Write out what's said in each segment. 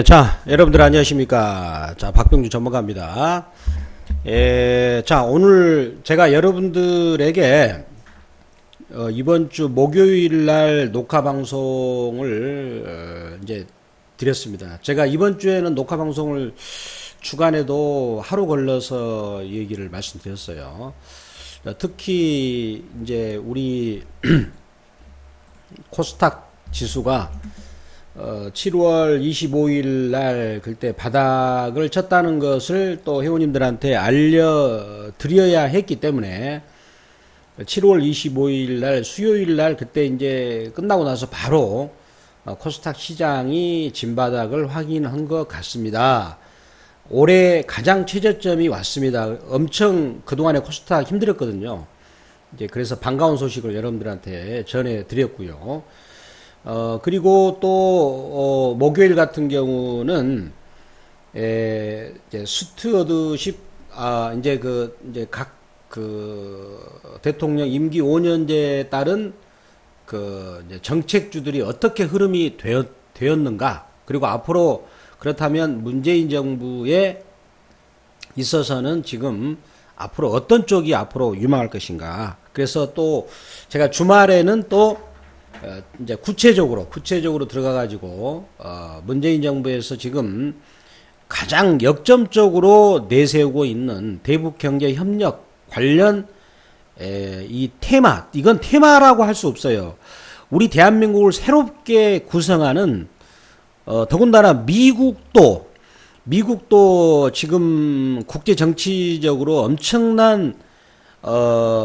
자, 여러분들 안녕하십니까. 자, 박병주 전문가입니다. 자, 오늘 제가 여러분들에게 이번 주 목요일 날 녹화 방송을 이제 드렸습니다. 제가 이번 주에는 녹화 방송을 주간에도 하루 걸러서 얘기를 말씀드렸어요. 특히 이제 우리 코스닥 지수가 7월 25일 날 그때 바닥을 쳤다는 것을 또 회원님들한테 알려드려야 했기 때문에 7월 25일 날 수요일 날 그때 이제 끝나고 나서 바로 코스닥 시장이 진바닥을 확인한 것 같습니다. 올해 가장 최저점이 왔습니다. 엄청 그동안에 코스닥 힘들었거든요. 이제 그래서 반가운 소식을 여러분들한테 전해드렸고요. 그리고 또, 목요일 같은 경우는, 이제 스튜어드십, 이제 각, 대통령 임기 5년제에 따른 이제 정책주들이 어떻게 흐름이 되었는가, 그리고 앞으로 그렇다면 문재인 정부에 있어서는 지금 앞으로 어떤 쪽이 앞으로 유망할 것인가. 그래서 또 제가 주말에는 또 이제 구체적으로 들어가 가지고 문재인 정부에서 지금 가장 역점적으로 내세우고 있는 대북 경제 협력 관련 이 테마, 이건 테마라고 할 수 없어요. 우리 대한민국을 새롭게 구성하는 더군다나 미국도 지금 국제 정치적으로 엄청난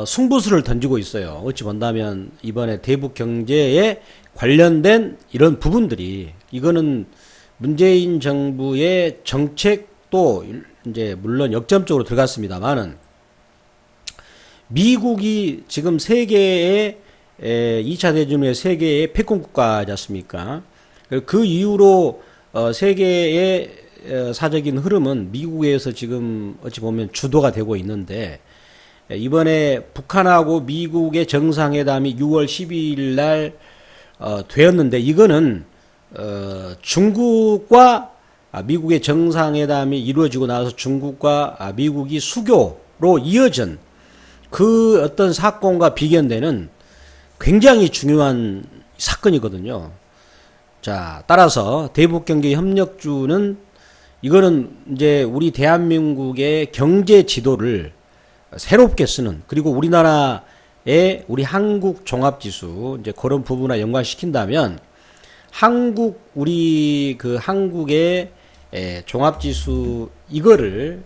승부수를 던지고 있어요. 어찌 본다면 이번에 대북 경제에 관련된 이런 부분들이, 이거는 문재인 정부의 정책도 이제 물론 역점적으로 들어갔습니다만은 미국이 지금 세계의 2차 대전의 세계의 패권 국가지 않습니까? 그 이후로 세계의 사적인 흐름은 미국에서 지금 어찌 보면 주도가 되고 있는데, 이번에 북한하고 미국의 정상회담이 6월 12일 날 되었는데, 이거는 중국과 미국의 정상회담이 이루어지고 나서 중국과 미국이 수교로 이어진 그 어떤 사건과 비견되는 굉장히 중요한 사건이거든요. 자, 따라서 대북경제 협력주는, 이거는 이제 우리 대한민국의 경제 지도를 새롭게 쓰는, 그리고 우리나라의 우리 한국 종합지수, 이제 그런 부분과 연관시킨다면 우리 한국의 종합지수, 이거를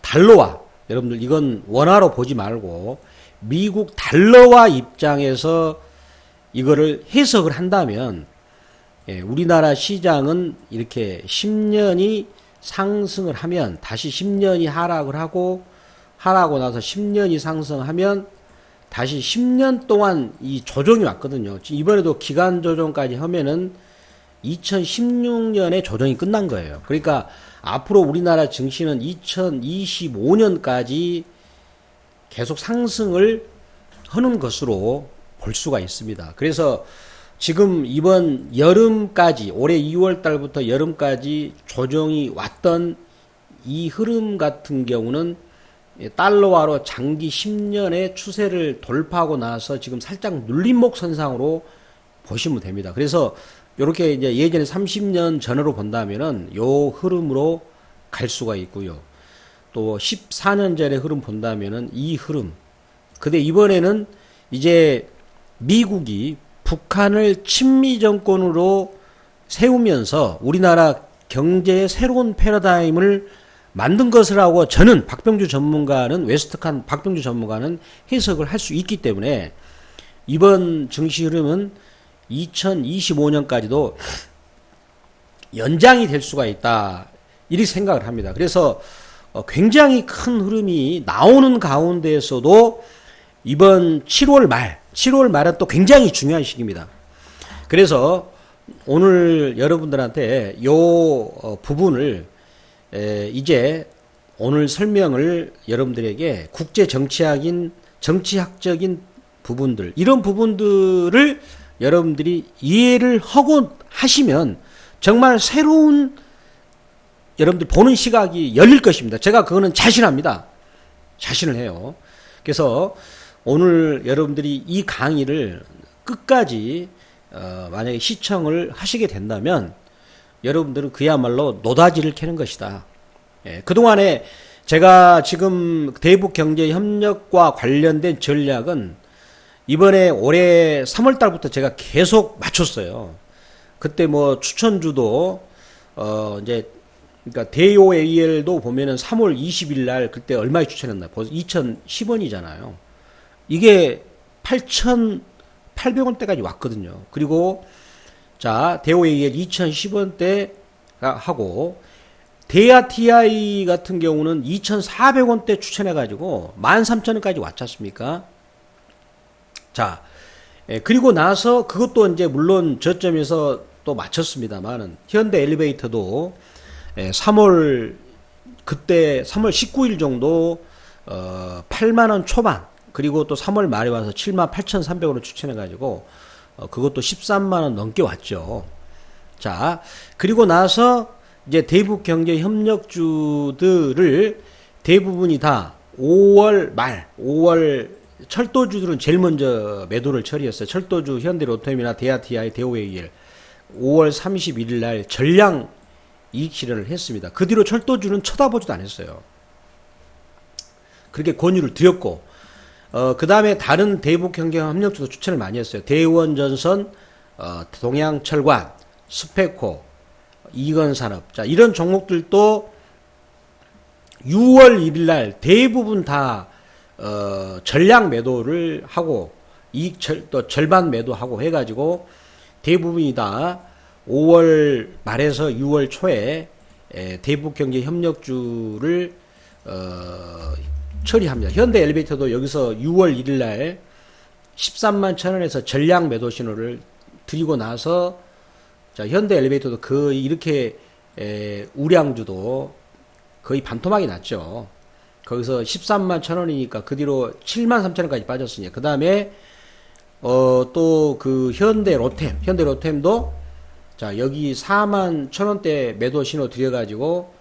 달러화, 여러분들 이건 원화로 보지 말고 미국 달러화 입장에서 이거를 해석을 한다면, 우리나라 시장은 이렇게 10년이 상승을 하면 다시 10년이 하락을 하고 나서 10년이 상승하면 다시 10년 동안 이 조정이 왔거든요. 이번에도 기간 조정까지 하면은 2016년에 조정이 끝난 거예요. 그러니까 앞으로 우리나라 증시는 2025년까지 계속 상승을 하는 것으로 볼 수가 있습니다. 그래서 지금 이번 여름까지, 올해 2월 달부터 여름까지 조정이 왔던 이 흐름 같은 경우는 달러화로 장기 10년의 추세를 돌파하고 나서 지금 살짝 눌림목 선상으로 보시면 됩니다. 그래서 이렇게 이제 예전에 30년 전으로 본다면은 요 흐름으로 갈 수가 있고요. 또 14년 전의 흐름 본다면은 이 흐름. 근데 이번에는 이제 미국이 북한을 친미 정권으로 세우면서 우리나라 경제의 새로운 패러다임을 만든 것이라고 저는 박병주 전문가는 해석을 할 수 있기 때문에 이번 증시 흐름은 2025년까지도 연장이 될 수가 있다, 이렇게 생각을 합니다. 그래서 굉장히 큰 흐름이 나오는 가운데에서도 이번 7월 말은 또 굉장히 중요한 시기입니다. 그래서 오늘 여러분들한테 요 부분을 이제 오늘 설명을 여러분들에게 국제 정치학적인 부분들, 이런 부분들을 여러분들이 이해를 하고 하시면 정말 새로운 여러분들 보는 시각이 열릴 것입니다. 제가 그거는 자신합니다. 자신을 해요. 그래서 오늘 여러분들이 이 강의를 끝까지 만약에 시청을 하시게 된다면 여러분들은 그야말로 노다지를 캐는 것이다. 예, 그동안에 제가 지금 대북경제협력과 관련된 전략은 이번에 올해 3월 달부터 제가 계속 맞췄어요. 그때 뭐 추천주도 이제 그러니까 대요AL도 보면은 3월 20일 날 그때 얼마에 추천했나? 벌써 2,010원이잖아요. 이게 8,800원대까지 왔거든요. 그리고 자, 대요AL 2,010원대 하고 대야 TI 같은 경우는 2,400원대 추천해가지고 13,000원까지 왔지 않습니까? 자, 그리고 나서 그것도 이제 물론 저점에서 또 맞췄습니다만은 현대 엘리베이터도 3월 그때 3월 19일 정도 8만원 초반 그리고 또 3월 말에 와서 78,300원을 추천해가지고 그것도 13만원 넘게 왔죠. 자, 그리고 나서 이제 대북 경제 협력주들을 대부분이 다 5월 말, 5월 철도주들은 제일 먼저 매도를 처리했어요. 철도주 현대로템이나 대하TI, 대오AL 5월 31일 날 전량 이익 실현을 했습니다. 그 뒤로 철도주는 쳐다보지도 않았어요. 그렇게 권유를 드렸고, 그 다음에 다른 대북 경제 협력주도 추천을 많이 했어요. 대원전선, 동양철관, 스페코, 이건산업. 자, 이런 종목들도 6월 1일 날 대부분 다, 전량 매도를 하고, 또 절반 매도하고 해가지고 대부분이 다 5월 말에서 6월 초에 대북경제협력주를 처리합니다. 현대 엘리베이터도 여기서 6월 1일 날 13만 1,000원에서 전량 매도 신호를 드리고 나서 자, 현대 엘리베이터도 거의 이렇게 우량주도 거의 반토막이 났죠. 거기서 13만 1,000원이니까 그 뒤로 7만 3,000원까지 빠졌으니 그 다음에 또 그 현대 로템도 자, 여기 4만 1,000원대 매도 신호 드려가지고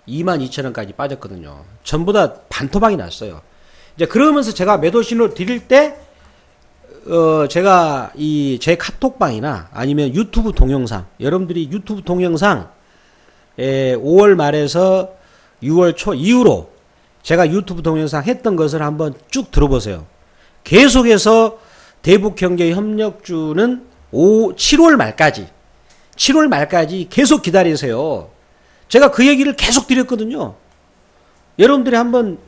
2만 2,000원까지 빠졌거든요. 전부 다 반토막이 났어요. 이제 그러면서 제가 매도 신호 드릴 때, 제가 제 카톡방이나 아니면 유튜브 동영상, 여러분들이 유튜브 동영상, 5월 말에서 6월 초 이후로 제가 유튜브 동영상 했던 것을 한번 쭉 들어보세요. 계속해서 대북경제협력주는 7월 말까지 계속 기다리세요. 제가 그 얘기를 계속 드렸거든요. 여러분들이 한번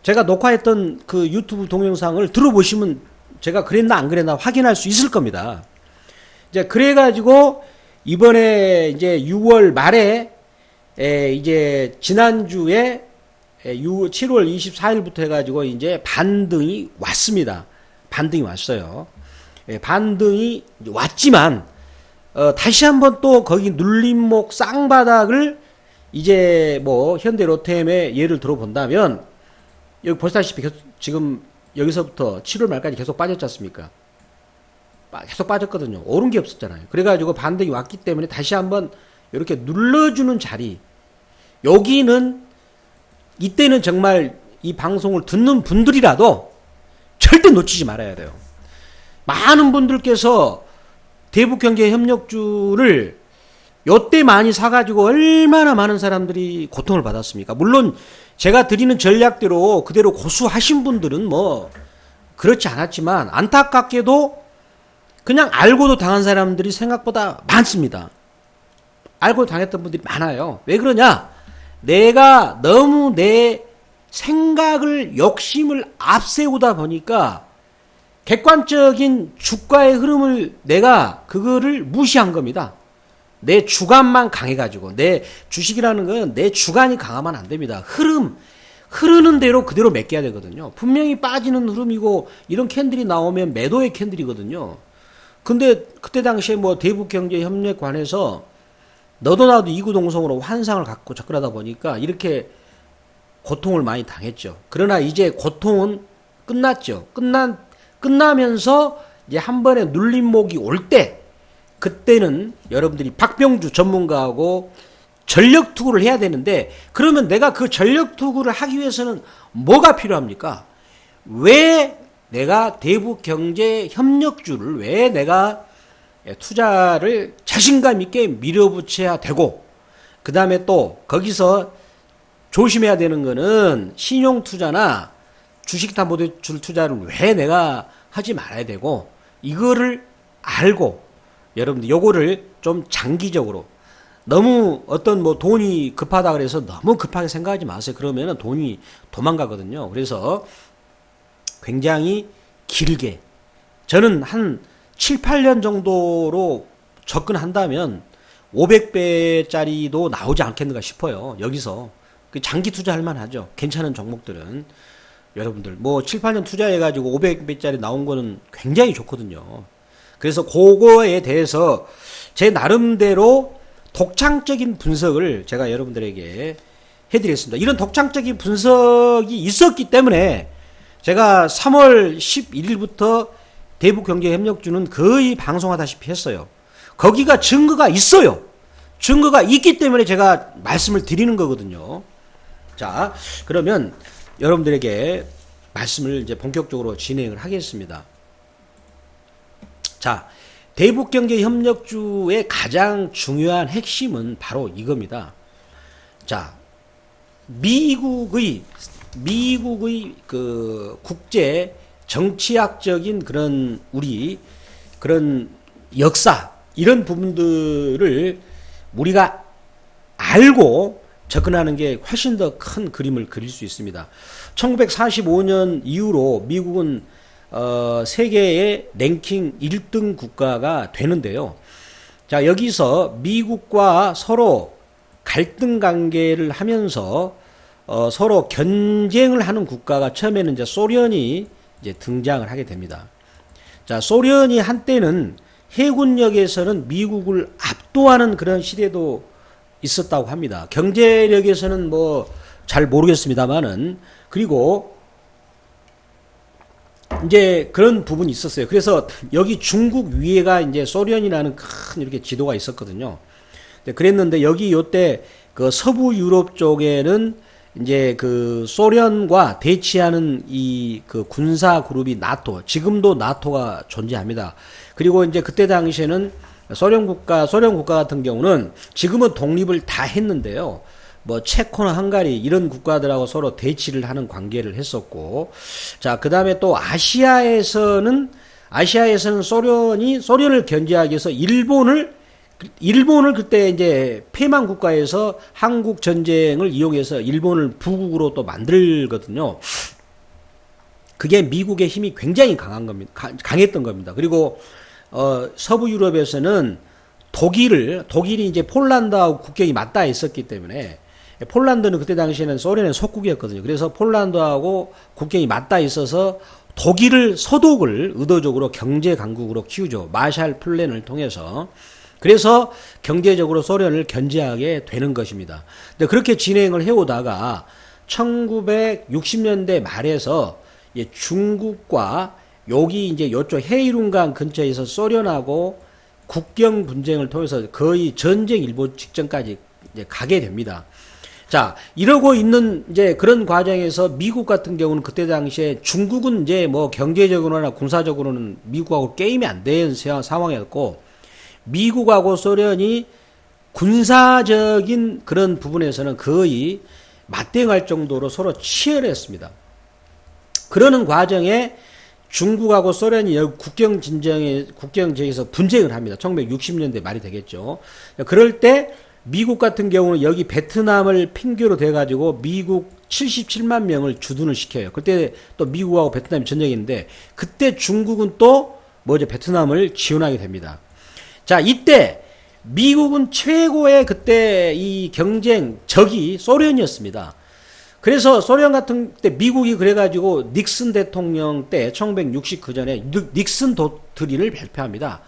제가 녹화했던 그 유튜브 동영상을 들어보시면 제가 그랬나 안 그랬나 확인할 수 있을 겁니다. 이제 그래가지고 이번에 이제 6월 말에 이제 지난주에 7월 24일부터 해가지고 이제 반등이 왔습니다. 반등이 왔어요. 반등이 왔지만 다시 한번 또 거기 눌림목 쌍바닥을 이제 뭐 현대 로템의 예를 들어본다면 여기 보시다시피 지금 여기서부터 7월 말까지 계속 빠졌지 않습니까? 계속 빠졌거든요. 오른 게 없었잖아요. 그래가지고 반등이 왔기 때문에 다시 한번 이렇게 눌러주는 자리 여기는 이때는 정말 이 방송을 듣는 분들이라도 절대 놓치지 말아야 돼요. 많은 분들께서 대북경제협력주를 요때 많이 사가지고 얼마나 많은 사람들이 고통을 받았습니까? 물론 제가 드리는 전략대로 그대로 고수하신 분들은 뭐 그렇지 않았지만 안타깝게도 그냥 알고도 당한 사람들이 생각보다 많습니다. 알고 당했던 분들이 많아요. 왜 그러냐? 내가 너무 내 생각을 욕심을 앞세우다 보니까 객관적인 주가의 흐름을 내가 그거를 무시한 겁니다. 내 주관만 강해가지고 내 주식이라는 건 내 주관이 강하면 안 됩니다. 흐르는 대로 그대로 맡겨야 되거든요. 분명히 빠지는 흐름이고 이런 캔들이 나오면 매도의 캔들이거든요. 근데 그때 당시에 뭐 대북경제협력관에서 너도 나도 이구동성으로 환상을 갖고 접근하다 보니까 이렇게 고통을 많이 당했죠. 그러나 이제 고통은 끝났죠. 끝나면서 이제 한 번에 눌림목이 올 때 그때는 여러분들이 박병주 전문가하고 전력 투구를 해야 되는데, 그러면 내가 그 전력 투구를 하기 위해서는 뭐가 필요합니까? 왜 내가 대북경제협력주를 왜 내가 투자를 자신감 있게 밀어붙여야 되고, 그 다음에 또 거기서 조심해야 되는 거는 신용투자나 주식담보대출 투자를 왜 내가 하지 말아야 되고, 이거를 알고 여러분들 요거를 좀 장기적으로, 너무 어떤 뭐 돈이 급하다 그래서 너무 급하게 생각하지 마세요. 그러면은 돈이 도망가거든요. 그래서 굉장히 길게, 저는 한 7, 8년 정도로 접근한다면 500배짜리도 나오지 않겠는가 싶어요. 여기서 장기 투자할 만하죠. 괜찮은 종목들은 여러분들 뭐 7, 8년 투자해가지고 500배짜리 나온 거는 굉장히 좋거든요. 그래서 그거에 대해서 제 나름대로 독창적인 분석을 제가 여러분들에게 해드리겠습니다. 이런 독창적인 분석이 있었기 때문에 제가 3월 11일부터 대북경제협력주는 거의 방송하다시피 했어요. 거기가 증거가 있어요. 증거가 있기 때문에 제가 말씀을 드리는 거거든요. 자, 그러면 여러분들에게 말씀을 이제 본격적으로 진행을 하겠습니다. 자, 대북경제협력주의 가장 중요한 핵심은 바로 이겁니다. 자, 미국의 그 국제 정치학적인 그런 그런 역사, 이런 부분들을 우리가 알고 접근하는 게 훨씬 더 큰 그림을 그릴 수 있습니다. 1945년 이후로 미국은 세계의 랭킹 1등 국가가 되는데요. 자, 여기서 미국과 서로 갈등 관계를 하면서 서로 견쟁을 하는 국가가 처음에는 이제 소련이 이제 등장을 하게 됩니다. 자, 소련이 한때는 해군력에서는 미국을 압도하는 그런 시대도 있었다고 합니다. 경제력에서는 뭐 잘 모르겠습니다만은, 그리고 이제 그런 부분이 있었어요. 그래서 여기 중국 위에가 이제 소련이라는 큰 이렇게 지도가 있었거든요. 그랬는데 여기 요때 그 서부 유럽 쪽에는 이제 그 소련과 대치하는 이 그 군사 그룹이 나토, 지금도 나토가 존재합니다. 그리고 이제 그때 당시에는 소련 국가 같은 경우는 지금은 독립을 다 했는데요. 뭐 체코나 헝가리 이런 국가들하고 서로 대치를 하는 관계를 했었고, 자, 그다음에 또 아시아에서는 소련을 견제하기 위해서 일본을 그때 이제 패망 국가에서 한국 전쟁을 이용해서 일본을 부국으로 또 만들거든요. 그게 미국의 힘이 굉장히 강했던 겁니다. 그리고 서부 유럽에서는 독일이 이제 폴란드하고 국경이 맞닿아 있었기 때문에, 폴란드는 그때 당시에는 소련의 속국이었거든요. 그래서 폴란드하고 국경이 맞닿아 있어서 독일을, 서독을 의도적으로 경제 강국으로 키우죠. 마샬 플랜을 통해서. 그래서 경제적으로 소련을 견제하게 되는 것입니다. 근데 그렇게 진행을 해오다가 1960년대 말에서 중국과 여기 이제 요쪽 해이룬강 근처에서 소련하고 국경 분쟁을 통해서 거의 전쟁 일보 직전까지 이제 가게 됩니다. 자, 이러고 있는 이제 그런 과정에서 미국 같은 경우는 그때 당시에, 중국은 이제 뭐 경제적으로나 군사적으로는 미국하고 게임이 안 되는 상황이었고, 미국하고 소련이 군사적인 그런 부분에서는 거의 맞대응할 정도로 서로 치열했습니다. 그러는 과정에 중국하고 소련이 여기 국경 지역에서 분쟁을 합니다. 1960년대 말이 되겠죠. 그럴 때 미국 같은 경우는 여기 베트남을 핑계로 대가지고 미국 77만 명을 주둔을 시켜요. 그때 또 미국하고 베트남이 전쟁인데, 그때 중국은 또 베트남을 지원하게 됩니다. 자, 이때 미국은 최고의 그때 이 경쟁 적이 소련이었습니다. 그래서 소련 같은 때 미국이 그래가지고 닉슨 대통령 때 1969년에 닉슨 독트린을 발표합니다.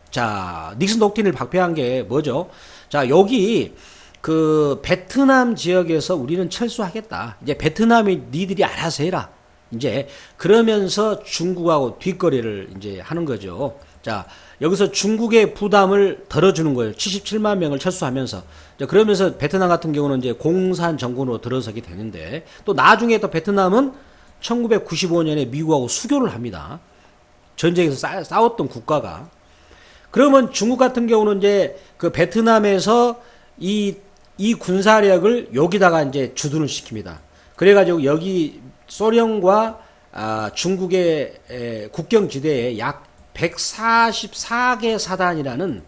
자, 닉슨 독트린을 발표한 게 뭐죠? 자, 여기 그 베트남 지역에서 우리는 철수하겠다. 이제 베트남이 니들이 알아서 해라. 이제 그러면서 중국하고 뒷거래를 이제 하는 거죠. 자, 여기서 중국의 부담을 덜어주는 거예요. 77만 명을 철수하면서. 그러면서 베트남 같은 경우는 이제 공산 정권으로 들어서게 되는데, 또 나중에 또 베트남은 1995년에 미국하고 수교를 합니다. 전쟁에서 싸웠던 국가가. 그러면 중국 같은 경우는 이제 그 베트남에서 이 군사력을 여기다가 이제 주둔을 시킵니다. 그래가지고 여기 소련과 중국의 국경지대에 약 144개 사단이라는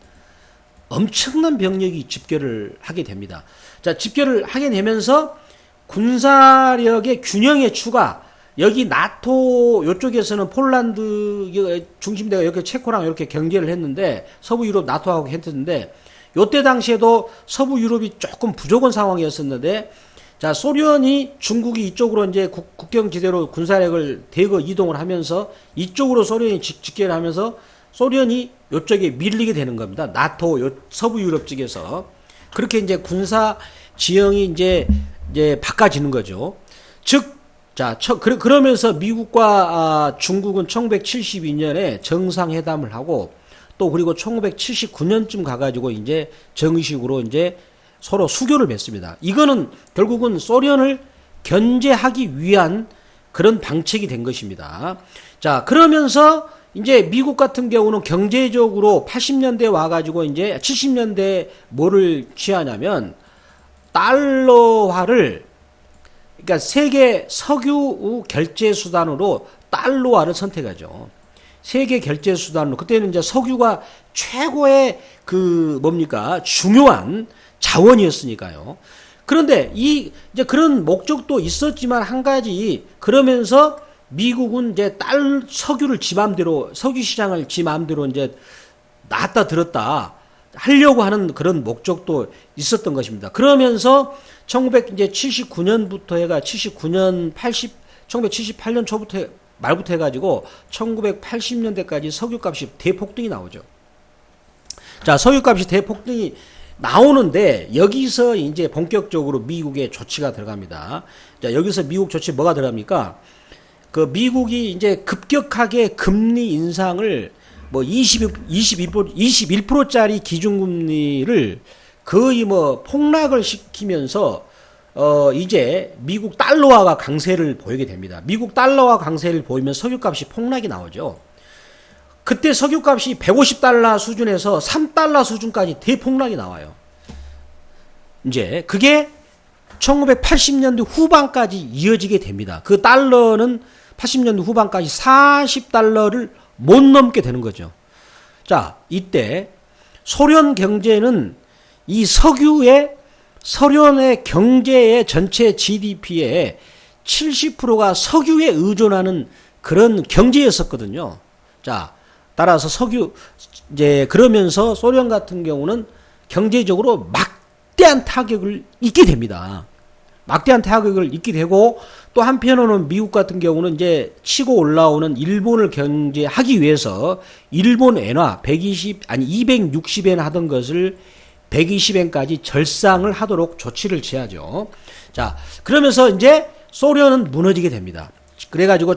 엄청난 병력이 집결을 하게 됩니다. 자, 집결을 하게 되면서 군사력의 균형의 추가, 여기 나토 요쪽에서는 폴란드 중심대가 이렇게 체코랑 이렇게 경계를 했는데, 서부 유럽 나토하고 했는데, 요때 당시에도 서부 유럽이 조금 부족한 상황이었었는데, 자, 소련이 중국이 이쪽으로 이제 국경지대로 군사력을 대거 이동을 하면서 이쪽으로 소련이 직결을 하면서 소련이 요쪽에 밀리게 되는 겁니다. 나토 서부 유럽 쪽에서. 그렇게 이제 군사 지형이 이제 바꿔지는 거죠. 즉, 자, 그러면서 미국과 중국은 1972년에 정상회담을 하고, 또 그리고 1979년쯤 가가지고 이제 정식으로 이제 서로 수교를 맺습니다. 이거는 결국은 소련을 견제하기 위한 그런 방책이 된 것입니다. 자, 그러면서 이제 미국 같은 경우는 경제적으로 80년대 와가지고 이제 70년대 뭐를 취하냐면 달러화를, 그러니까 세계 석유 결제 수단으로 달러화를 선택하죠. 세계 결제 수단으로. 그때는 이제 석유가 최고의 중요한 자원이었으니까요. 그런데 이제 그런 목적도 있었지만 한 가지, 그러면서 미국은 이제 석유를 지 맘대로, 석유 시장을 지 맘대로 이제 놨다 들었다 하려고 하는 그런 목적도 있었던 것입니다. 그러면서 1979년부터 해가 1978년 초부터 말부터 해가지고 1980년대까지 석유값이 대폭등이 나오죠. 자, 석유값이 대폭등이 나오는데 여기서 이제 본격적으로 미국의 조치가 들어갑니다. 자, 여기서 미국 조치 뭐가 들어갑니까? 그 미국이 이제 급격하게 금리 인상을 뭐 21%짜리 기준금리를 거의 뭐 폭락을 시키면서 이제 미국 달러화가 강세를 보이게 됩니다. 미국 달러화 강세를 보이면 석유값이 폭락이 나오죠. 그때 석유값이 150달러 수준에서 3달러 수준까지 대폭락이 나와요. 이제 그게 1980년대 후반까지 이어지게 됩니다. 그 달러는 80년대 후반까지 40달러를 못 넘게 되는 거죠. 자, 이때 소련 경제는 이 소련의 경제의 전체 GDP의 70%가 석유에 의존하는 그런 경제였었거든요. 자, 따라서 그러면서 소련 같은 경우는 경제적으로 막대한 타격을 입게 됩니다. 막대한 타격을 입게 되고, 또 한편으로는 미국 같은 경우는 이제 치고 올라오는 일본을 견제하기 위해서 일본 엔화 260엔 하던 것을 120엔까지 절상을 하도록 조치를 취하죠. 자, 그러면서 이제 소련은 무너지게 됩니다. 그래가지고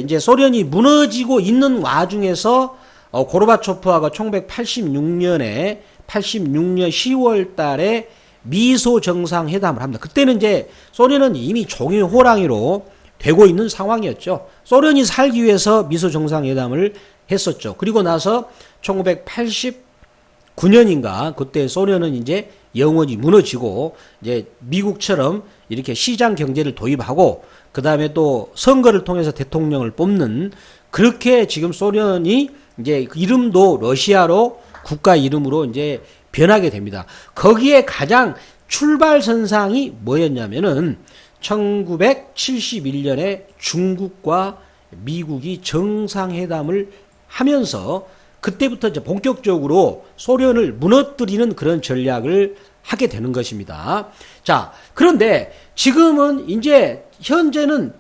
이제 소련이 무너지고 있는 와중에서 고르바초프하고 1986년 10월 달에 미소 정상회담을 합니다. 그때는 이제 소련은 이미 종이 호랑이로 되고 있는 상황이었죠. 소련이 살기 위해서 미소 정상회담을 했었죠. 그리고 나서 1989년인가 그때 소련은 이제 영원히 무너지고 이제 미국처럼 이렇게 시장 경제를 도입하고 그 다음에 또 선거를 통해서 대통령을 뽑는, 그렇게 지금 소련이 이제 이름도 러시아로 국가 이름으로 이제 변하게 됩니다. 거기에 가장 출발선상이 뭐였냐면은 1971년에 중국과 미국이 정상회담을 하면서 그때부터 이제 본격적으로 소련을 무너뜨리는 그런 전략을 하게 되는 것입니다. 자, 그런데 지금은 이제 현재는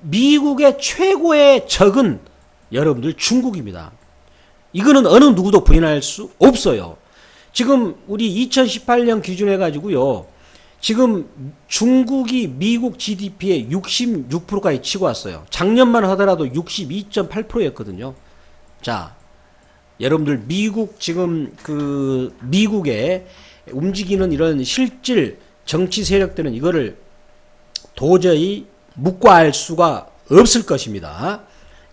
미국의 최고의 적은 여러분들 중국입니다. 이거는 어느 누구도 부인할 수 없어요. 지금 우리 2018년 기준해 가지고요. 지금 중국이 미국 GDP의 66%까지 치고 왔어요. 작년만 하더라도 62.8%였거든요. 자, 여러분들 미국 지금 미국에 움직이는 이런 실질 정치 세력들은 이거를 도저히 묵과할 수가 없을 것입니다.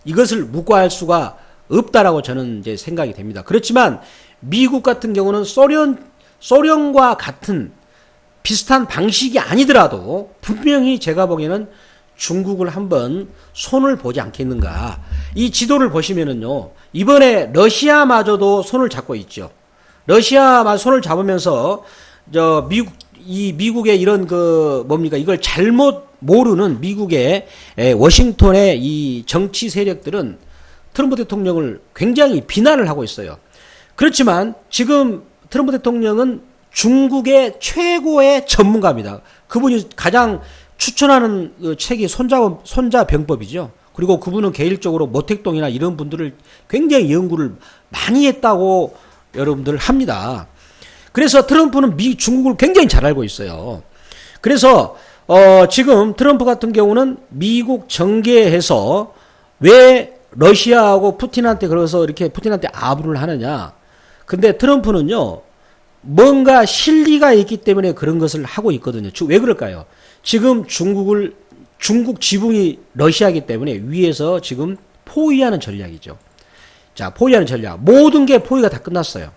이것을 묵과할 수가 없다라고 저는 이제 생각이 됩니다. 그렇지만 미국 같은 경우는 소련과 같은 비슷한 방식이 아니더라도 분명히 제가 보기에는 중국을 한번 손을 보지 않겠는가. 이 지도를 보시면은요, 이번에 러시아마저도 손을 잡고 있죠. 러시아마 손을 잡으면서 미국의 이런 이걸 잘못 모르는 미국의 워싱턴의 이 정치 세력들은 트럼프 대통령을 굉장히 비난을 하고 있어요. 그렇지만 지금 트럼프 대통령은 중국의 최고의 전문가입니다. 그분이 가장 추천하는 책이 손자병법이죠. 그리고 그분은 개인적으로 모택동이나 이런 분들을 굉장히 연구를 많이 했다고 여러분들 합니다. 그래서 트럼프는 중국을 굉장히 잘 알고 있어요. 그래서 지금 트럼프 같은 경우는 미국 정계에서 왜 러시아하고 푸틴한테 그래서 이렇게 푸틴한테 아부를 하느냐. 근데 트럼프는요, 뭔가 실리가 있기 때문에 그런 것을 하고 있거든요. 왜 그럴까요? 지금 중국 지붕이 러시아이기 때문에 위에서 지금 포위하는 전략이죠. 자, 포위하는 전략. 모든 게 포위가 다 끝났어요.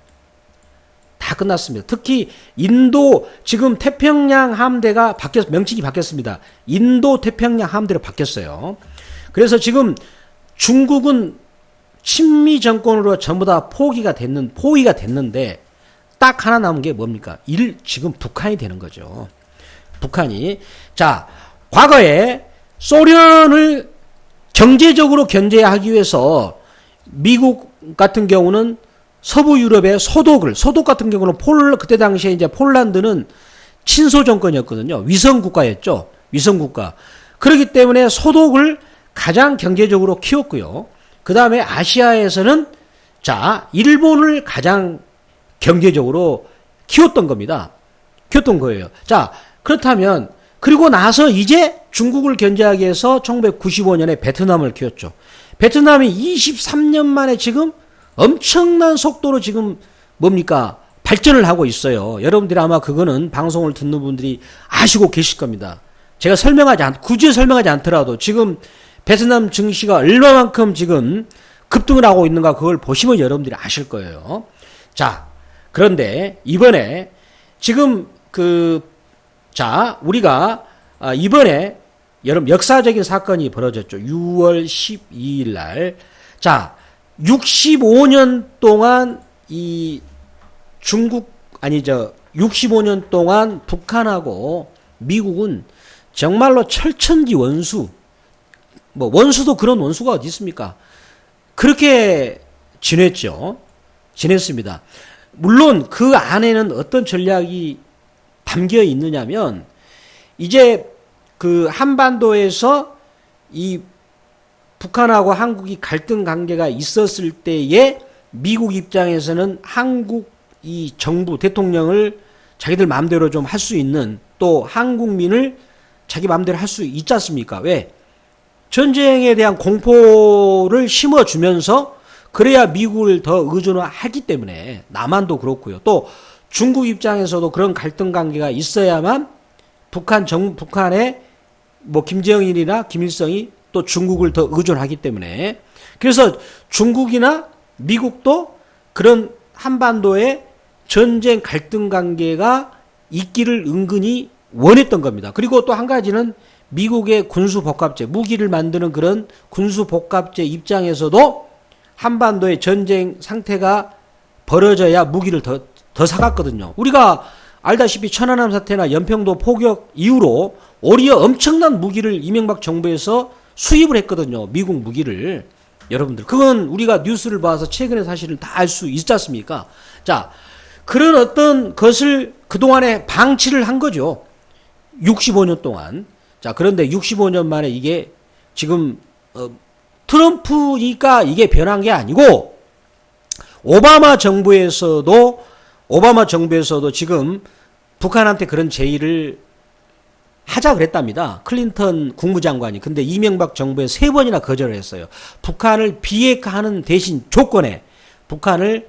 다 끝났습니다. 특히 인도 지금 태평양 함대가 명칭이 바뀌었습니다. 인도 태평양 함대로 바뀌었어요. 그래서 지금 중국은 친미 정권으로 전부 다 포위가 됐는데 딱 하나 남은 게 뭡니까? 지금 북한이 되는 거죠. 북한이. 자, 과거에 소련을 경제적으로 견제하기 위해서 미국 같은 경우는 서부 유럽의 소독 같은 경우는 그때 당시에 이제 폴란드는 친소 정권이었거든요. 위성 국가였죠. 위성 국가. 그렇기 때문에 소독을 가장 경제적으로 키웠고요. 그 다음에 아시아에서는 일본을 가장 경제적으로 키웠던 겁니다. 키웠던 거예요. 자, 그렇다면 그리고 나서 이제 중국을 견제하기 위해서 1995년에 베트남을 키웠죠. 베트남이 23년 만에 지금 엄청난 속도로 지금 발전을 하고 있어요. 여러분들이 아마 그거는 방송을 듣는 분들이 아시고 계실 겁니다. 제가 굳이 설명하지 않더라도 지금 베트남 증시가 얼마만큼 지금 급등을 하고 있는가 그걸 보시면 여러분들이 아실 거예요. 자, 그런데 이번에 지금 우리가 이번에 여러분 역사적인 사건이 벌어졌죠. 6월 12일 날. 자, 65년 동안 65년 동안 북한하고 미국은 정말로 철천지 원수, 원수도 그런 원수가 어디 있습니까? 그렇게 지냈습니다. 물론 그 안에는 어떤 전략이 담겨 있느냐면, 이제 한반도에서 이 북한하고 한국이 갈등 관계가 있었을 때에 미국 입장에서는 한국 이 정부 대통령을 자기들 마음대로 좀 할 수 있는, 또 한국민을 자기 마음대로 할 수 있지 않습니까? 왜? 전쟁에 대한 공포를 심어주면서 그래야 미국을 더 의존하기 때문에. 남한도 그렇고요. 또 중국 입장에서도 그런 갈등 관계가 있어야만 북한의 김정일이나 김일성이 또 중국을 더 의존하기 때문에. 그래서 중국이나 미국도 그런 한반도에 전쟁 갈등 관계가 있기를 은근히 원했던 겁니다. 그리고 또 한 가지는 미국의 군수복합제, 무기를 만드는 그런 군수복합제 입장에서도 한반도의 전쟁 상태가 벌어져야 무기를 더 사갔거든요. 우리가 알다시피 천안함 사태나 연평도 포격 이후로 오히려 엄청난 무기를 이명박 정부에서 수입을 했거든요. 미국 무기를. 여러분들, 그건 우리가 뉴스를 봐서 최근에 사실은 다 알 수 있지 않습니까? 자, 그런 어떤 것을 그동안에 방치를 한 거죠. 65년 동안. 자, 그런데 65년 만에 이게 지금 트럼프니까 이게 변한 게 아니고, 오바마 정부에서도 지금 북한한테 그런 제의를 하자 그랬답니다. 클린턴 국무장관이. 근데 이명박 정부에 3번이나 거절을 했어요. 북한을 비핵화하는 대신 조건에 북한을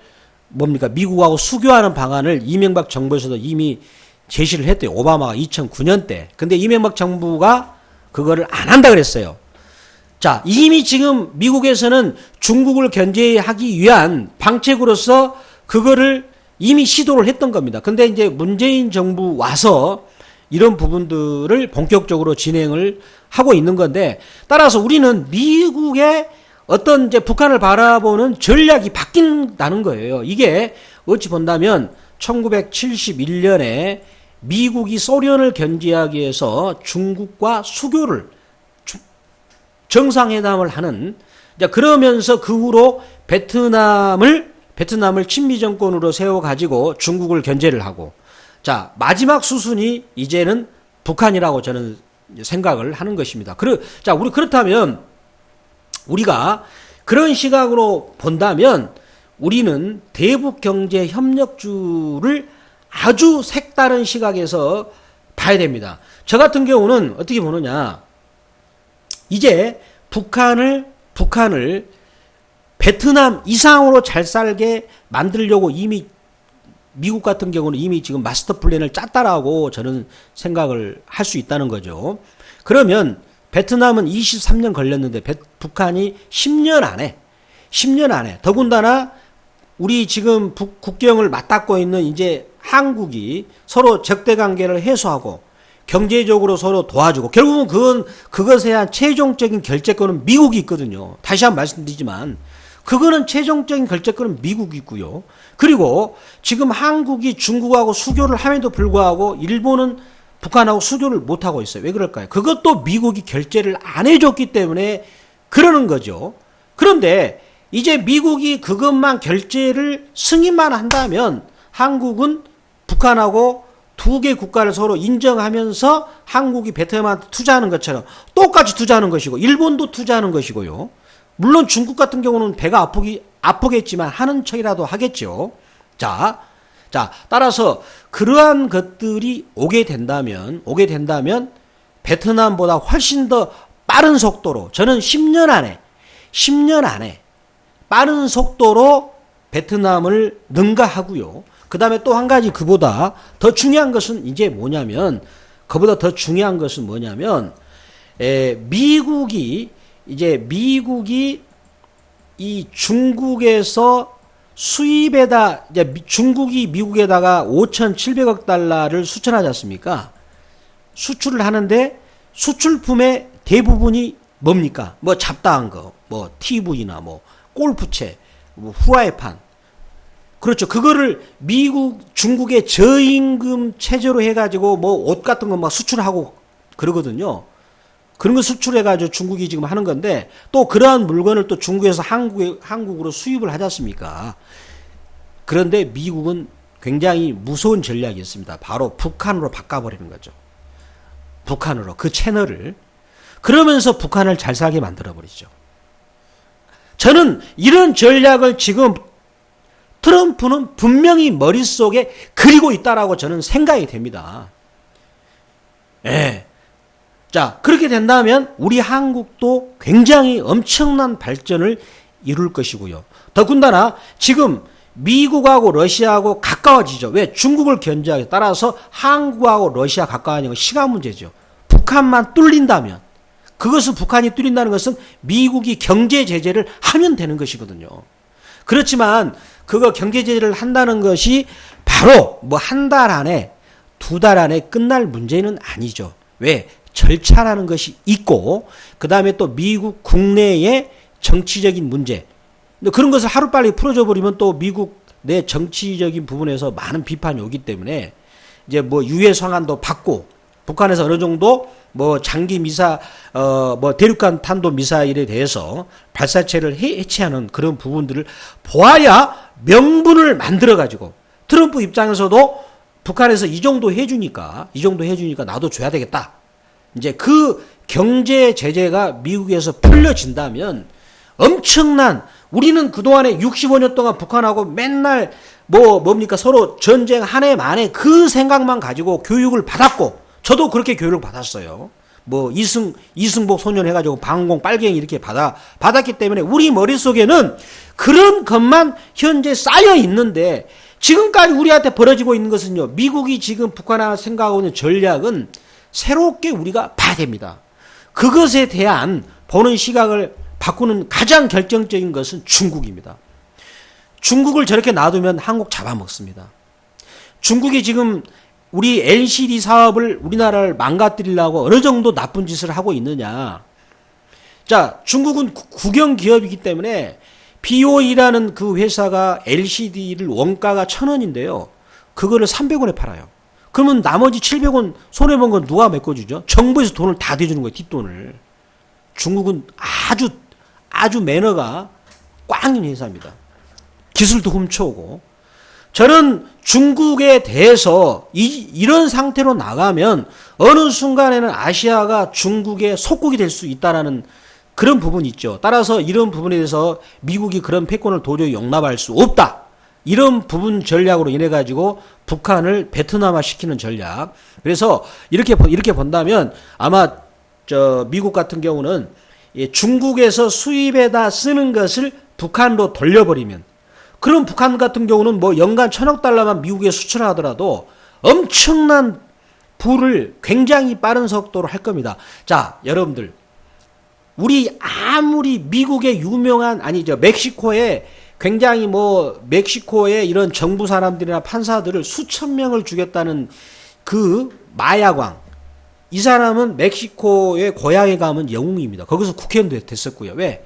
뭡니까 미국하고 수교하는 방안을 이명박 정부에서도 이미 제시를 했대요. 오바마가 2009년 때. 근데 이명박 정부가 그거를 안 한다 그랬어요. 자, 이미 지금 미국에서는 중국을 견제하기 위한 방책으로서 그거를 이미 시도를 했던 겁니다. 근데 이제 문재인 정부 와서 이런 부분들을 본격적으로 진행을 하고 있는 건데, 따라서 우리는 미국의 어떤 이제 북한을 바라보는 전략이 바뀐다는 거예요. 이게 어찌 본다면 1971년에 미국이 소련을 견제하기 위해서 중국과 수교를 정상회담을 하는, 그러면서 그 후로 베트남을 친미 정권으로 세워가지고 중국을 견제를 하고, 자, 마지막 수순이 이제는 북한이라고 저는 생각을 하는 것입니다. 자, 그렇다면 우리가 그런 시각으로 본다면 우리는 대북 경제 협력주를 아주 색다른 시각에서 봐야 됩니다. 저 같은 경우는 어떻게 보느냐. 이제 북한을 베트남 이상으로 잘 살게 만들려고 이미 미국 같은 경우는 이미 지금 마스터 플랜을 짰다라고 저는 생각을 할 수 있다는 거죠. 그러면 베트남은 23년 걸렸는데 북한이 10년 안에 더군다나 우리 지금 국경을 맞닿고 있는 이제 한국이 서로 적대 관계를 해소하고 경제적으로 서로 도와주고 결국은 그것에 대한 최종적인 결재권은 미국이 있거든요. 다시 한번 말씀드리지만 그거는 최종적인 결재권은 미국이 있고요. 그리고 지금 한국이 중국하고 수교를 함에도 불구하고 일본은 북한하고 수교를 못하고 있어요. 왜 그럴까요? 그것도 미국이 결재를 안 해줬기 때문에 그러는 거죠. 그런데 이제 미국이 그것만 결재를 승인만 한다면 한국은 북한하고 두 개 국가를 서로 인정하면서 한국이 베트남한테 투자하는 것처럼 똑같이 투자하는 것이고 일본도 투자하는 것이고요. 물론 중국 같은 경우는 배가 아프겠지만 하는 척이라도 하겠죠. 자, 따라서 그러한 것들이 오게 된다면 베트남보다 훨씬 더 빠른 속도로 저는 10년 안에 빠른 속도로 베트남을 능가하고요. 그 다음에 또 한 가지 그보다 더 중요한 것은 미국이 이 중국에서 수입에다 이제 중국이 미국에다가 5,700억 달러를 수출하지 않습니까? 수출을 하는데 수출품의 대부분이 뭡니까? 뭐 잡다한 거, 뭐 TV나 뭐 골프채, 뭐 후라이팬. 그렇죠. 그거를 중국의 저임금 체제로 해가지고 뭐 옷 같은 거 막 수출하고 그러거든요. 그런 거 수출해가지고 중국이 지금 하는 건데 또 그러한 물건을 또 중국에서 한국으로 수입을 하지 않습니까? 그런데 미국은 굉장히 무서운 전략이 있습니다. 바로 북한으로 바꿔버리는 거죠. 북한으로 그 채널을. 그러면서 북한을 잘 살게 만들어버리죠. 저는 이런 전략을 지금 트럼프는 분명히 머릿속에 그리고 있다라고 저는 생각이 됩니다. 예. 자, 그렇게 된다면 우리 한국도 굉장히 엄청난 발전을 이룰 것이고요. 더군다나 지금 미국하고 러시아하고 가까워지죠. 왜? 중국을 견제하기 따라서 한국하고 러시아 가까워지는 건 시간 문제죠. 북한만 뚫린다면 그것은 북한이 뚫린다는 것은 미국이 경제 제재를 하면 되는 것이거든요. 그렇지만 그거 경제 제재를 한다는 것이 바로 뭐 한 달 안에 두 달 안에 끝날 문제는 아니죠. 왜? 절차라는 것이 있고 그 다음에 또 미국 국내의 정치적인 문제 그런 것을 하루빨리 풀어줘 버리면 또 미국 내 정치적인 부분에서 많은 비판이 오기 때문에 이제 뭐 유해 성안도 받고 북한에서 어느 정도 뭐 장기 뭐 대륙간 탄도 미사일에 대해서 발사체를 해체하는 그런 부분들을 보아야 명분을 만들어 가지고 트럼프 입장에서도 북한에서 이 정도 해주니까 나도 줘야 되겠다. 이제 그 경제 제재가 미국에서 풀려진다면 엄청난 우리는 그동안에 65년 동안 북한하고 맨날 뭡니까 서로 전쟁 한 해 만에 그 생각만 가지고 교육을 받았고 저도 그렇게 교육을 받았어요. 뭐 이승복 소년 해가지고 방공 빨갱이 이렇게 받았기 때문에 우리 머릿속에는 그런 것만 현재 쌓여 있는데, 지금까지 우리한테 벌어지고 있는 것은요, 미국이 지금 북한을 생각하고 있는 전략은 새롭게 우리가 봐야 됩니다. 그것에 대한 보는 시각을 바꾸는 가장 결정적인 것은 중국입니다. 중국을 저렇게 놔두면 한국 잡아먹습니다. 중국이 지금 우리 LCD 사업을 우리나라를 망가뜨리려고 어느 정도 나쁜 짓을 하고 있느냐. 자, 중국은 국영 기업이기 때문에 BOE라는 그 회사가 LCD를 원가가 1,000원인데요. 그거를 300원에 팔아요. 그러면 나머지 700원 손해본 건 누가 메꿔주죠? 정부에서 돈을 다 대주는 거예요, 뒷돈을. 중국은 아주 매너가 꽝 있는 회사입니다. 기술도 훔쳐오고. 저는 중국에 대해서 이런 상태로 나가면 어느 순간에는 아시아가 중국의 속국이 될 수 있다라는 그런 부분이 있죠. 따라서 이런 부분에 대해서 미국이 그런 패권을 도저히 용납할 수 없다. 이런 부분 전략으로 인해 가지고 북한을 베트남화 시키는 전략. 그래서 이렇게 본다면 아마 미국 같은 경우는 중국에서 수입에다 쓰는 것을 북한으로 돌려버리면, 그럼 북한 같은 경우는 뭐 연간 1,000억 달러만 미국에 수출하더라도 엄청난 부를 굉장히 빠른 속도로 할 겁니다. 자, 여러분들, 우리 아무리 미국의 유명한, 멕시코에 굉장히 멕시코의 이런 정부 사람들이나 판사들을 수천 명을 죽였다는 그 마야광, 이 사람은 멕시코의 고향에 가면 영웅입니다. 거기서 국회의원도 됐었고요. 왜?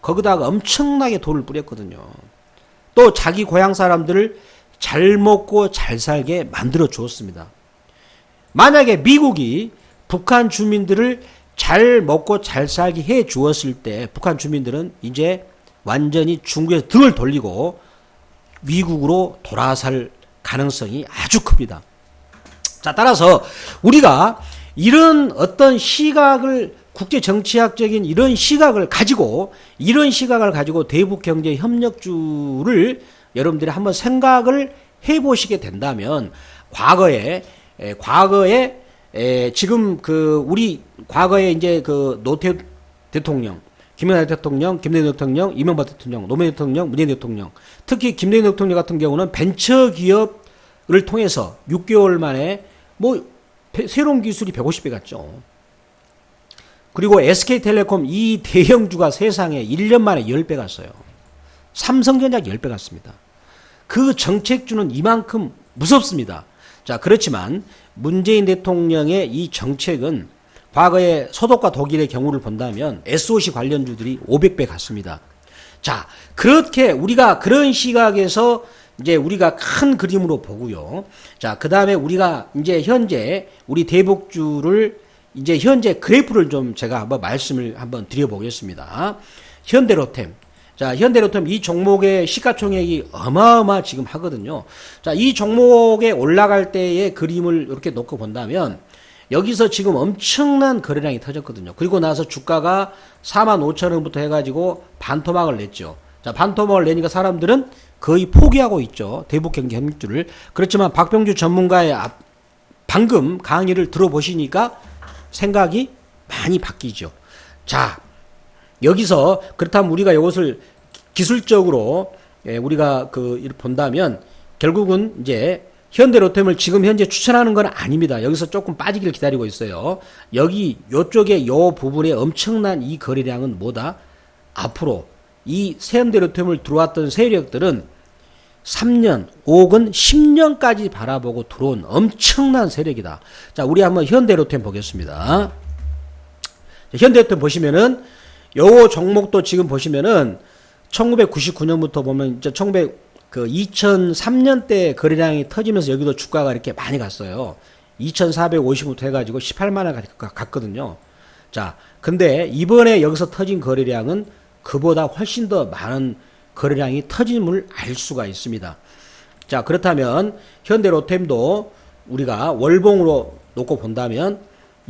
거기다가 엄청나게 돈을 뿌렸거든요. 또 자기 고향 사람들을 잘 먹고 잘 살게 만들어 주었습니다. 만약에 미국이 북한 주민들을 잘 먹고 잘 살게 해 주었을 때 북한 주민들은 이제 완전히 중국에서 등을 돌리고 미국으로 돌아설 가능성이 아주 큽니다. 자, 따라서 우리가 이런 어떤 시각을, 국제 정치학적인 이런 시각을 가지고 대북 경제 협력주를 여러분들이 한번 생각을 해 보시게 된다면, 과거에 지금 우리 과거에 이제 노태우 대통령, 김영삼 대통령, 김대중 대통령, 이명박 대통령, 노무현 대통령, 문재인 대통령, 특히 김대중 대통령 같은 경우는 벤처 기업을 통해서 6개월 만에 새로운 기술이 150배 갔죠. 그리고 SK텔레콤 이 대형주가 세상에 1년 만에 10배 갔어요. 삼성전자 10배 갔습니다. 그 정책주는 이만큼 무섭습니다. 자, 그렇지만 문재인 대통령의 이 정책은 과거에 서독과 독일의 경우를 본다면 SOC 관련주들이 500배 갔습니다. 자, 그렇게 우리가 그런 시각에서 이제 우리가 큰 그림으로 보고요. 자, 그 다음에 우리가 이제 현재 우리 대북주를 이제 현재 그래프를 좀 제가 한번 말씀을 한번 드려보겠습니다. 현대로템. 자, 현대로템 이 종목의 시가총액이 어마어마 지금 하거든요. 자, 이 종목에 올라갈 때의 그림을 이렇게 놓고 본다면 여기서 지금 엄청난 거래량이 터졌거든요. 그리고 나서 주가가 45,000원부터 해가지고 반토막을 냈죠. 자, 반토막을 내니까 사람들은 거의 포기하고 있죠. 대북경제 협력주를. 그렇지만 박병주 전문가의 방금 강의를 들어보시니까 생각이 많이 바뀌죠. 자, 여기서 그렇다면 우리가 이것을 기술적으로 우리가 본다면 결국은 이제 현대로템을 지금 현재 추천하는 건 아닙니다. 여기서 조금 빠지기를 기다리고 있어요. 요쪽에 요 부분에 엄청난 이 거래량은 뭐다? 앞으로 이 현대로템을 들어왔던 세력들은 3년 혹은 10년까지 바라보고 들어온 엄청난 세력이다. 자, 우리 한번 현대로템 보겠습니다. 현대로템 보시면은 요 종목도 지금 보시면은 1999년부터 보면 이제 2003년대 거래량이 터지면서 여기도 주가가 이렇게 많이 갔어요. 2,450부터 해가지고 18만원 갔거든요. 자, 근데 이번에 여기서 터진 거래량은 그보다 훨씬 더 많은 거래량이 터짐을 알 수가 있습니다. 자, 그렇다면 현대로템도 우리가 월봉으로 놓고 본다면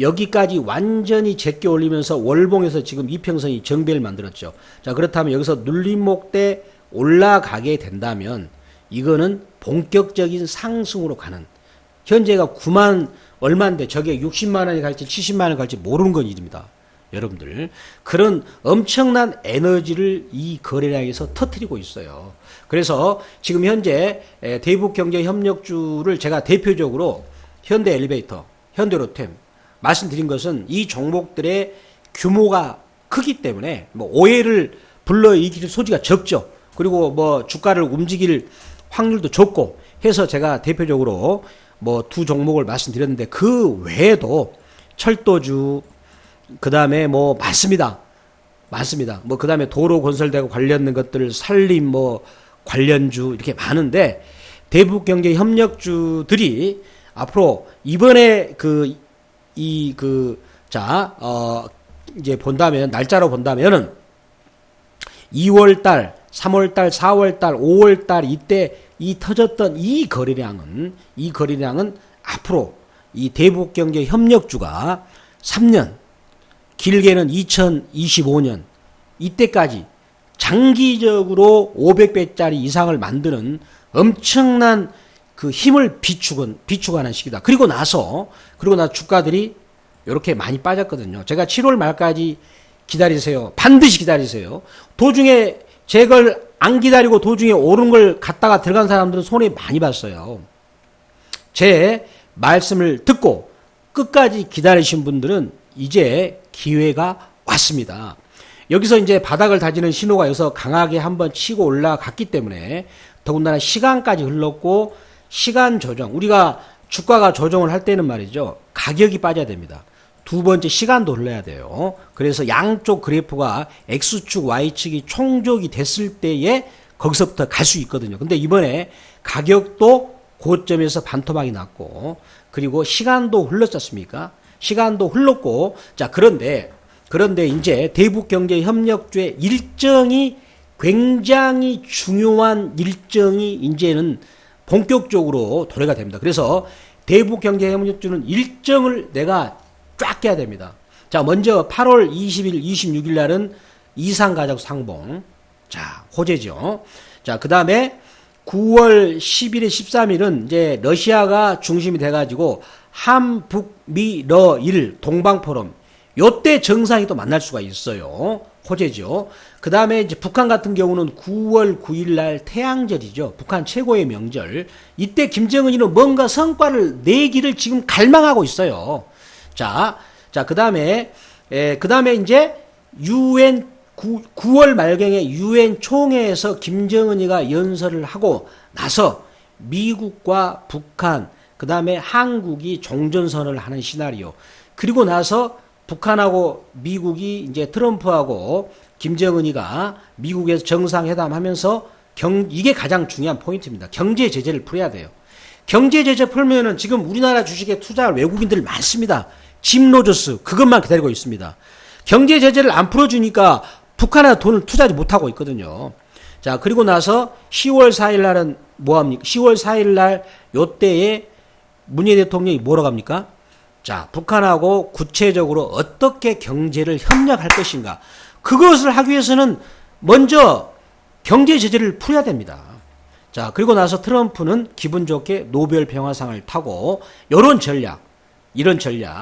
여기까지 완전히 제껴 올리면서 월봉에서 지금 이평선이 정배를 만들었죠. 자, 그렇다면 여기서 눌림목대 올라가게 된다면 이거는 본격적인 상승으로 가는 현재가 9만 얼마인데 저게 60만 원이 갈지 70만 원이 갈지 모르는 건 일입니다. 여러분들. 그런 엄청난 에너지를 이 거래량에서 터뜨리고 있어요. 그래서 지금 현재 대북경제협력주를 제가 대표적으로 현대엘리베이터, 현대로템 말씀드린 것은 이 종목들의 규모가 크기 때문에 뭐 오해를 불러일으킬 소지가 적죠. 그리고 뭐 주가를 움직일 확률도 적고 해서 제가 대표적으로 뭐 두 종목을 말씀드렸는데 그 외에도 철도주 그 다음에 뭐 많습니다. 뭐 그 다음에 도로 건설되고 관련된 것들 산림 뭐 관련주 이렇게 많은데 대북경제협력주들이 앞으로 이번에 이제 본다면 날짜로 본다면은 2월달, 3월달, 4월달, 5월달 이때 이 터졌던 이 거래량은 앞으로 이 대북경제협력주가 3년 길게는 2025년 이때까지 장기적으로 500배짜리 이상을 만드는 엄청난 그 힘을 비축하는 시기다. 그리고 나서 주가들이 이렇게 많이 빠졌거든요. 제가 7월 말까지 기다리세요. 반드시 기다리세요. 도중에 제 걸 안 기다리고 도중에 오른 걸 갖다가 들어간 사람들은 손해 많이 봤어요. 제 말씀을 듣고 끝까지 기다리신 분들은 이제 기회가 왔습니다. 여기서 이제 바닥을 다지는 신호가 여기서 강하게 한번 치고 올라갔기 때문에 더군다나 시간까지 흘렀고 시간 조정, 우리가 주가가 조정을 할 때는 말이죠. 가격이 빠져야 됩니다. 두 번째 시간도 흘러야 돼요. 그래서 양쪽 그래프가 X축, Y축이 총족이 됐을 때에 거기서부터 갈 수 있거든요. 근데 이번에 가격도 고점에서 반토막이 났고 그리고 시간도 흘렀지 않습니까? 시간도 흘렀고 자 그런데 이제 대북경제협력주의 일정이 굉장히 중요한 일정이 이제는 본격적으로 도래가 됩니다. 그래서 대북경제협력주는 일정을 내가 쫙 깨야 됩니다. 자, 먼저 8월 20일, 26일 날은 이상가족 상봉. 자, 호재죠. 자, 그 다음에 9월 10일에 13일은 이제 러시아가 중심이 돼가지고 한북미러일 동방포럼. 요때 정상이 또 만날 수가 있어요. 호재죠. 그 다음에 이제 북한 같은 경우는 9월 9일 날 태양절이죠. 북한 최고의 명절. 이때 김정은이는 뭔가 성과를 내기를 지금 갈망하고 있어요. 자, 그 다음에 이제 UN 9월 말경에 UN 총회에서 김정은이가 연설을 하고 나서 미국과 북한, 그 다음에 한국이 종전선언을 하는 시나리오. 그리고 나서 북한하고 미국이 이제 트럼프하고 김정은이가 미국에서 정상회담 하면서 이게 가장 중요한 포인트입니다. 경제 제재를 풀어야 돼요. 경제 제재 풀면은 지금 우리나라 주식에 투자할 외국인들 많습니다. 짐 로저스 그것만 기다리고 있습니다. 경제 제재를 안 풀어주니까 북한에 돈을 투자하지 못하고 있거든요. 자 그리고 나서 10월 4일 날은 뭐합니까? 10월 4일 날 요때에 문재인 대통령이 뭐라고 합니까? 자 북한하고 구체적으로 어떻게 경제를 협력할 것인가 그것을 하기 위해서는 먼저 경제 제재를 풀어야 됩니다. 자 그리고 나서 트럼프는 기분 좋게 노벨 평화상을 타고 이런 전략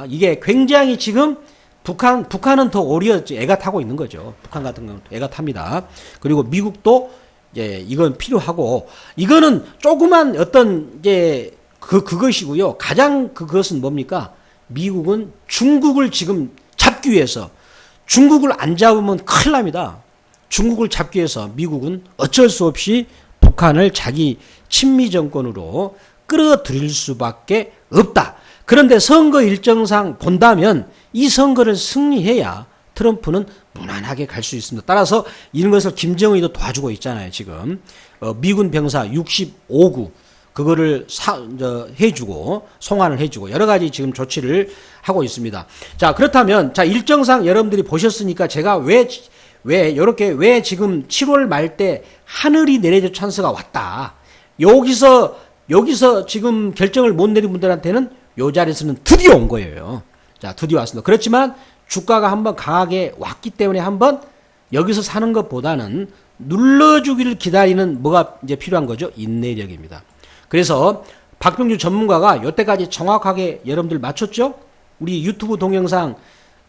이게 굉장히 지금 북한은 더 오히려 애가 타고 있는 거죠. 북한 같은 경우는 애가 탑니다. 그리고 미국도 이제 이건 필요하고 이거는 조그만 어떤 이제 그것이고요. 가장 그것은 뭡니까? 미국은 중국을 지금 잡기 위해서 중국을 안 잡으면 큰일 납니다. 중국을 잡기 위해서 미국은 어쩔 수 없이 북한을 자기 친미 정권으로 끌어들일 수밖에 없다. 그런데 선거 일정상 본다면 이 선거를 승리해야 트럼프는 무난하게 갈 수 있습니다. 따라서 이런 것을 김정은이도 도와주고 있잖아요. 지금 미군 병사 65구 그거를 해주고 송환을 해주고 여러 가지 지금 조치를 하고 있습니다. 자 그렇다면 자 일정상 여러분들이 보셨으니까 제가 왜 지금 7월 말 때 하늘이 내려줄 찬스가 왔다. 여기서 지금 결정을 못 내린 분들한테는 요 자리에서는 드디어 온 거예요. 자, 드디어 왔습니다. 그렇지만 주가가 한번 강하게 왔기 때문에 한번 여기서 사는 것보다는 눌러주기를 기다리는 뭐가 이제 필요한 거죠? 인내력입니다. 그래서 박병주 전문가가 여태까지 정확하게 여러분들 맞췄죠? 우리 유튜브 동영상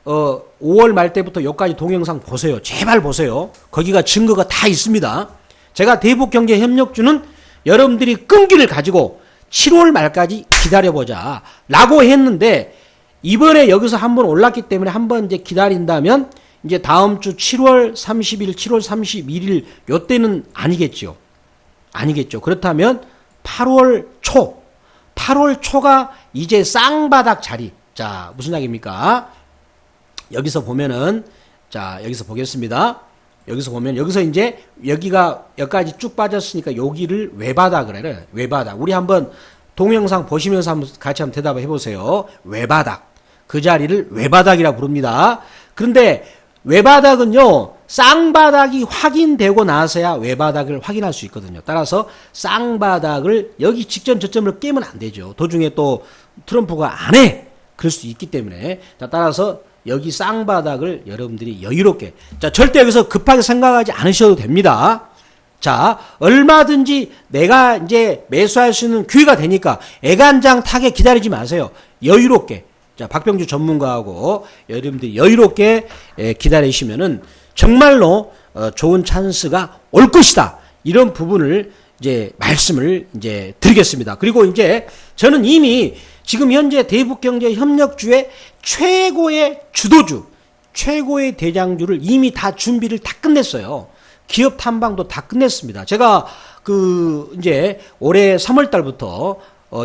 5월 말 때부터 여기까지 동영상 보세요. 제발 보세요. 거기가 증거가 다 있습니다. 제가 대북경제협력주는 여러분들이 끈기를 가지고 7월 말까지 기다려보자 라고 했는데, 이번에 여기서 한번 올랐기 때문에 한번 이제 기다린다면 이제 다음 주 7월 30일, 7월 31일 요때는 아니겠죠. 아니겠죠. 그렇다면 8월 초가 이제 쌍바닥 자리. 자, 무슨 이야기입니까? 여기서 보면은, 자, 여기서 보겠습니다. 여기서 보면, 여기서 이제, 여기까지 쭉 빠졌으니까 여기를 외바닥 그래요. 외바닥. 우리 한번 동영상 보시면서 같이 한번 대답해 보세요. 외바닥. 그 자리를 외바닥이라 부릅니다. 그런데 외바닥은요, 쌍바닥이 확인되고 나서야 외바닥을 확인할 수 있거든요. 따라서 쌍바닥을 여기 직전 저점을 깨면 안 되죠. 도중에 또 트럼프가 안 해! 그럴 수 있기 때문에. 자, 따라서 여기 쌍바닥을 여러분들이 여유롭게. 자, 절대 여기서 급하게 생각하지 않으셔도 됩니다. 자, 얼마든지 내가 이제 매수할 수 있는 기회가 되니까 애간장 타게 기다리지 마세요. 여유롭게. 자, 박병주 전문가하고 여러분들이 여유롭게 기다리시면은 정말로 좋은 찬스가 올 것이다. 이런 부분을 이제 말씀을 이제 드리겠습니다. 그리고 이제 저는 이미 지금 현재 대북경제협력주의 최고의 주도주, 최고의 대장주를 이미 다 준비를 다 끝냈어요. 기업 탐방도 다 끝냈습니다. 제가 이제 올해 3월 달부터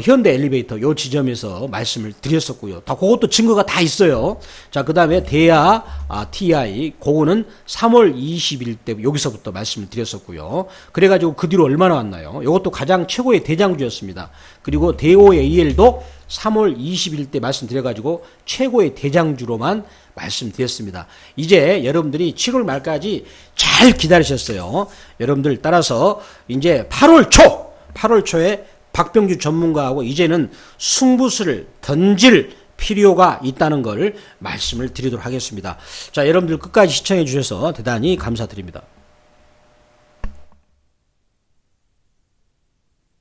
현대 엘리베이터 요 지점에서 말씀을 드렸었고요. 다 그것도 증거가 다 있어요. 자, 그 다음에 대야 TI 그거는 3월 20일 때 여기서부터 말씀을 드렸었고요. 그래가지고 그 뒤로 얼마나 왔나요? 이것도 가장 최고의 대장주였습니다. 그리고 대오AL도 3월 20일 때 말씀드려가지고 최고의 대장주로만 말씀드렸습니다. 이제 여러분들이 7월 말까지 잘 기다리셨어요. 여러분들 따라서 이제 8월 초에 박병주 전문가하고 이제는 승부수를 던질 필요가 있다는 걸 말씀을 드리도록 하겠습니다. 자, 여러분들 끝까지 시청해 주셔서 대단히 감사드립니다.